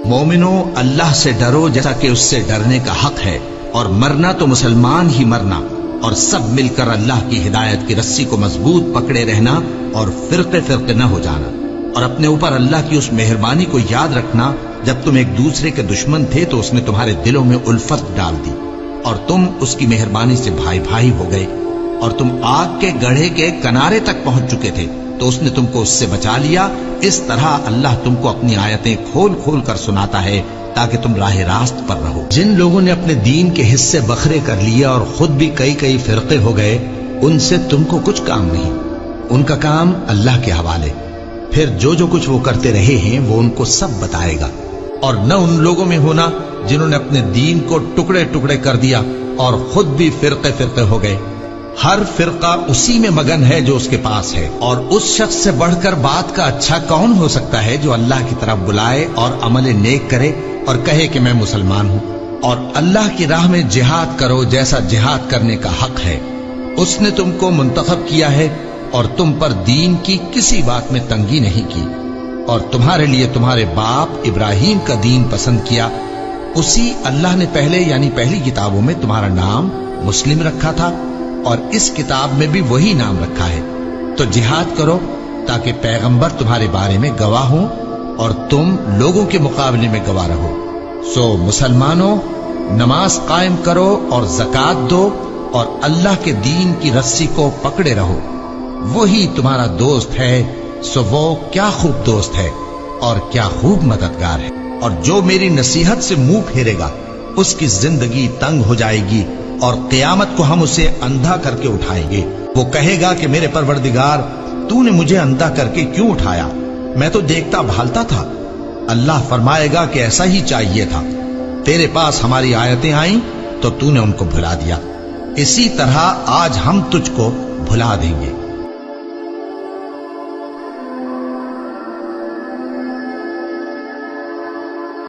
مومنو اللہ سے ڈرو جیسا کہ اس سے ڈرنے کا حق ہے، اور مرنا تو مسلمان ہی مرنا، اور سب مل کر اللہ کی ہدایت کی رسی کو مضبوط پکڑے رہنا اور فرقے فرقے نہ ہو جانا، اور اپنے اوپر اللہ کی اس مہربانی کو یاد رکھنا جب تم ایک دوسرے کے دشمن تھے تو اس نے تمہارے دلوں میں الفت ڈال دی اور تم اس کی مہربانی سے بھائی بھائی ہو گئے، اور تم آگ کے گڑھے کے کنارے تک پہنچ چکے تھے تو اس نے تم کو اس سے بچا لیا۔ اس طرح اللہ تم کو اپنی آیتیں کھول کھول کر سناتا ہے تاکہ تم راہ راست پر رہو۔ جن لوگوں نے اپنے دین کے حصے بکھرے کر لیے اور خود بھی کئی کئی فرقے ہو گئے، ان سے تم کو کچھ کام نہیں، ان کا کام اللہ کے حوالے، پھر جو کچھ وہ کرتے رہے ہیں وہ ان کو سب بتائے گا۔ اور نہ ان لوگوں میں ہونا جنہوں نے اپنے دین کو ٹکڑے ٹکڑے کر دیا اور خود بھی فرقے فرقے ہو گئے۔ ہر فرقہ اسی میں مگن ہے جو اس کے پاس ہے، اور اس شخص سے بڑھ کر بات کا اچھا کون ہو سکتا ہے جو اللہ کی طرف بلائے اور عمل نیک کرے اور کہے کہ میں مسلمان ہوں۔ اور اللہ کی راہ میں جہاد کرو جیسا جہاد کرنے کا حق ہے، اس نے تم کو منتخب کیا ہے اور تم پر دین کی کسی بات میں تنگی نہیں کی، اور تمہارے لیے تمہارے باپ ابراہیم کا دین پسند کیا، اسی اللہ نے پہلے یعنی پہلی کتابوں میں تمہارا نام مسلم رکھا تھا، اور اس کتاب میں بھی وہی نام رکھا ہے۔ تو جہاد کرو تاکہ پیغمبر تمہارے بارے میں گواہ ہوں اور تم لوگوں کے مقابلے میں گواہ رہو۔ سو مسلمانوں، نماز قائم کرو اور زکوٰۃ دو اور اللہ کے دین کی رسی کو پکڑے رہو، وہی تمہارا دوست ہے، سو وہ کیا خوب دوست ہے اور کیا خوب مددگار ہے۔ اور جو میری نصیحت سے منہ پھیرے گا اس کی زندگی تنگ ہو جائے گی، اور قیامت کو ہم اسے اندھا کر کے اٹھائیں گے۔ وہ کہے گا کہ میرے پروردگار، تو نے مجھے اندھا کر کے کیوں اٹھایا؟ میں تو دیکھتا بھالتا تھا۔ اللہ فرمائے گا کہ ایسا ہی چاہیے تھا، تیرے پاس ہماری آیتیں آئیں تو تو نے ان کو بھلا دیا، اسی طرح آج ہم تجھ کو بھلا دیں گے۔